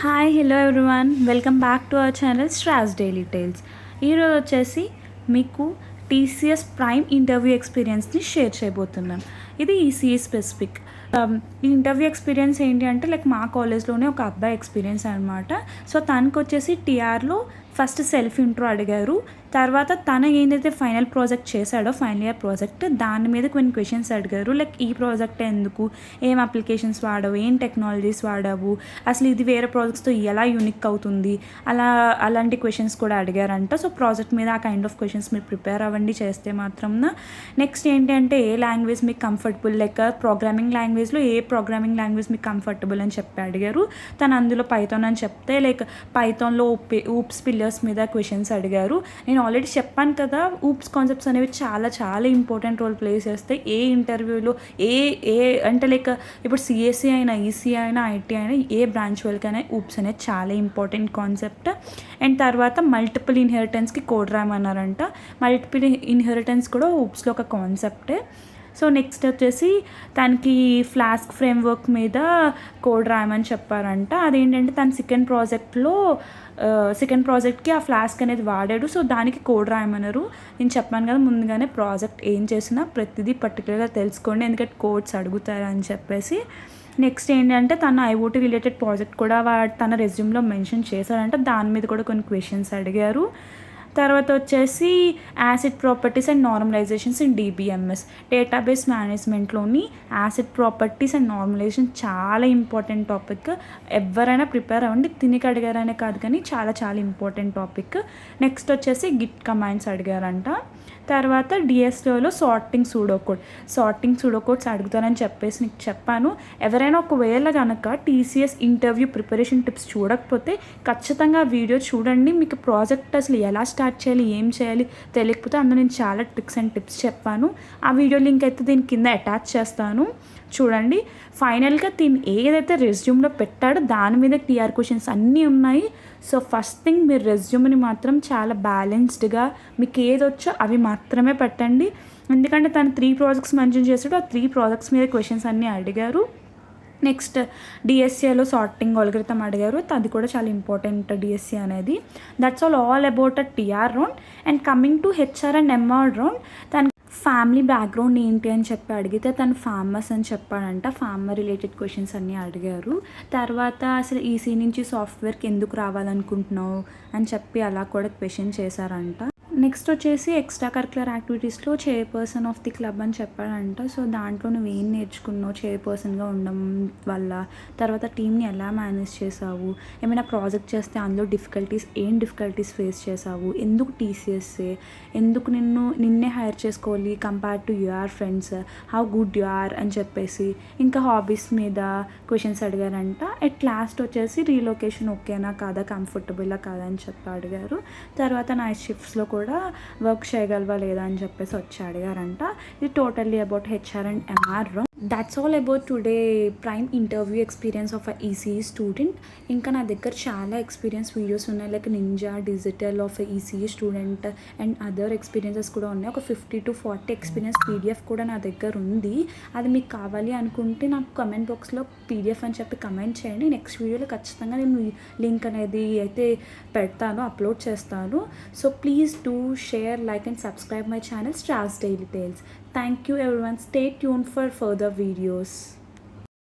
Hi hello everyone, welcome back to our channel straws daily tiles. ఈరోజు వచ్చేసి మీకు TCS prime interview ఎక్స్పీరియన్స్ని share చేయబోతున్నాం. ఇది ఈసీఈ స్పెసిఫిక్. ఈ ఇంటర్వ్యూ ఎక్స్పీరియన్స్ ఏంటి అంటే మా కాలేజ్లోనే ఒక అబ్బాయి ఎక్స్పీరియన్స్ అనమాట. సో తనకు వచ్చేసి టీఆర్లో ఫస్ట్ సెల్ఫ్ ఇంట్రో అడిగారు. తర్వాత తన ఏదైతే ఫైనల్ ప్రాజెక్ట్ చేశాడో, ఫైనల్ ఇయర్ ప్రాజెక్ట్, దాని మీద కొన్ని క్వశ్చన్స్ అడిగారు. ఈ ప్రాజెక్ట్ ఎందుకు, ఏం అప్లికేషన్స్ వాడవు, ఏం టెక్నాలజీస్ వాడవు, అసలు ఇది వేరే ప్రాజెక్ట్స్తో ఎలా యూనిక్ అవుతుంది, అలాంటి క్వశ్చన్స్ కూడా అడిగారంట. సో ప్రాజెక్ట్ మీద ఆ కైండ్ ఆఫ్ క్వశ్చన్స్ మీరు ప్రిపేర్ అవ్వండి చేస్తే మాత్రం. నెక్స్ట్ ఏంటి అంటే ఏ లాంగ్వేజ్ మీకు కంఫర్టబుల్, ప్రోగ్రామింగ్ లాంగ్వేజ్లో ఏ ప్రోగ్రామింగ్ లాంగ్వేజ్ మీకు కంఫర్టబుల్ అని చెప్పి అడిగారు. తను అందులో పైథాన్ అని చెప్తే పైథాన్లో ఊప్స్ పిల్లర్స్ మీద క్వశ్చన్స్ అడిగారు. నేను ఆల్రెడీ చెప్పాను కదా, ఊప్స్ కాన్సెప్ట్స్ అనేవి చాలా చాలా ఇంపార్టెంట్ రోల్ ప్లే చేస్తాయి ఏ ఇంటర్వ్యూలో. అంటే ఇప్పుడు సిఎస్సి అయినా, ఈసీ అయినా, ఐటీ అయినా, ఏ బ్రాంచ్ వాళ్ళకైనా ఊప్స్ అనేది చాలా ఇంపార్టెంట్ కాన్సెప్ట్. అండ్ తర్వాత మల్టిపుల్ ఇన్హెరిటెన్స్కి కోడ్ రాయమన్నారంట. మల్టిపుల్ ఇన్హెరిటెన్స్ కూడా ఊప్స్లో ఒక కాన్సెప్టే. సో నెక్స్ట్ వచ్చేసి తనకి ఫ్లాస్క్ ఫ్రేమ్వర్క్ మీద కోడ్ రాయమని చెప్పారంట. అదేంటంటే తన సెకండ్ ప్రాజెక్ట్కి ఆ ఫ్లాస్క్ అనేది వాడాడు. సో దానికి కోడ్ రాయమన్నారు. నేను చెప్పాను కదా ముందుగానే, ప్రాజెక్ట్ ఏం చేసినా ప్రతిదీ పర్టికులర్గా తెలుసుకోండి, ఎందుకంటే కోడ్స్ అడుగుతారు అని చెప్పేసి. నెక్స్ట్ ఏంటంటే తన ఐఓటీ రిలేటెడ్ ప్రాజెక్ట్ కూడా తన రెజ్యూమ్లో మెన్షన్ చేశాడంట. దాని మీద కూడా కొన్ని క్వశ్చన్స్ అడిగారు. తర్వాత వచ్చేసి ACID properties and normalizations in DBMS, database మేనేజ్మెంట్లోని యాసిడ్ ప్రాపర్టీస్ అండ్ నార్మలైజేషన్ చాలా ఇంపార్టెంట్ టాపిక్. ఎవరైనా ప్రిపేర్ అవ్వండి, తినికి అడిగారనే కాదు కానీ చాలా చాలా ఇంపార్టెంట్ టాపిక్. నెక్స్ట్ వచ్చేసి గిట్ కమాండ్స్ అడిగారంట. తర్వాత డిఎస్ఓలో సార్టింగ్ సూడోకోడ్స్ అడుగుతారని చెప్పేసి నీకు చెప్పాను. ఎవరైనా ఒకవేళ కనుక టీసీఎస్ ఇంటర్వ్యూ ప్రిపరేషన్ టిప్స్ చూడకపోతే ఖచ్చితంగా వీడియో చూడండి. మీకు ప్రాజెక్ట్ అసలు ఎలా స్టార్ట్ చేయాలి, ఏం చేయాలి తెలియకపోతే అందులో నేను చాలా ట్రిక్స్ అండ్ టిప్స్ చెప్పాను. ఆ వీడియో లింక్ అయితే దీని కింద అటాచ్ చేస్తాను, చూడండి. ఫైనల్గా దీన్ని ఏదైతే రెజ్యూమ్లో పెట్టాడో దాని మీద టీఆర్ క్వశ్చన్స్ అన్నీ ఉన్నాయి. సో ఫస్ట్ థింగ్, మీరు రెజ్యూమ్ని మాత్రం చాలా బ్యాలెన్స్డ్గా మీకు ఏదొచ్చో అవి మాత్రమే పెట్టండి. ఎందుకంటే తను 3 ప్రాజెక్ట్స్ మెన్షన్ చేసాడు. ఆ 3 ప్రాజెక్ట్స్ మీద క్వశ్చన్స్ అన్నీ అడిగారు. నెక్స్ట్ డిఎస్సిలో సార్టింగ్ అల్గోరిథం అడిగారు. అది కూడా చాలా ఇంపార్టెంట్ డిఎస్సి అనేది. That's all about a TR round. And coming to HR and MR round, తన ఫ్యామిలీ బ్యాక్గ్రౌండ్ ఏంటి అని చెప్పి అడిగితే తను ఫార్మర్స్ అని చెప్పాడంట. ఫార్మర్ రిలేటెడ్ క్వశ్చన్స్ అన్నీ అడిగారు. తర్వాత అసలు ఈసీ నుంచి సాఫ్ట్వేర్కి ఎందుకు రావాలనుకుంటున్నావు అని చెప్పి అలా కూడా క్వశ్చన్ చేశారంట. నెక్స్ట్ వచ్చేసి ఎక్స్ట్రా కరిక్యులర్ యాక్టివిటీస్లో చైర్పర్సన్ ఆఫ్ ది క్లబ్ అని చెప్పాడంట. సో దాంట్లో నువ్వు ఏం నేర్చుకున్నావు చైర్పర్సన్గా ఉండడం వల్ల, తర్వాత టీమ్ని ఎలా మేనేజ్ చేసావు, ఏమైనా ప్రాజెక్ట్ చేస్తే అందులో డిఫికల్టీస్ ఫేస్ చేసావు, ఎందుకు టీసీఎస్ఏ, ఎందుకు నిన్నే హైర్ చేసుకోవాలి compare to your friends, how good you are అని చెప్పేసి, ఇంకా హాబీస్ మీద క్వశ్చన్స్ అడిగారంట. అట్ లాస్ట్ వచ్చేసి రీలొకేషన్ ఓకేనా కాదా, కంఫర్టబుల్లా కాదా అని చెప్పి అడిగారు. తర్వాత నైట్ షిఫ్ట్స్లో కూడా వర్క్ చేయగలవా లేదా అని చెప్పేసి వచ్చి అడిగారంట. ఇది totally about HR and MR round. That's all about today prime interview experience of a ECE student. ఇంకా నా దగ్గర చాలా ఎక్స్పీరియన్స్ వీడియోస్ ఉన్నాయి, ninja digital of ECE student and other experiences కూడా ఉన్నాయి. ఒక 50 to 40 ఎక్స్పీరియన్స్ పీడిఎఫ్ కూడా నా దగ్గర ఉంది. అది మీకు కావాలి అనుకుంటే నాకు కమెంట్ బాక్స్లో పీడిఎఫ్ అని చెప్పి కమెంట్ చేయండి. నెక్స్ట్ వీడియోలో ఖచ్చితంగా నేను లింక్ అనేది అయితే పెడతాను, అప్లోడ్ చేస్తాను. So please do share, like and subscribe my channel straws daily tiles. Thank you everyone. Stay tuned for further videos.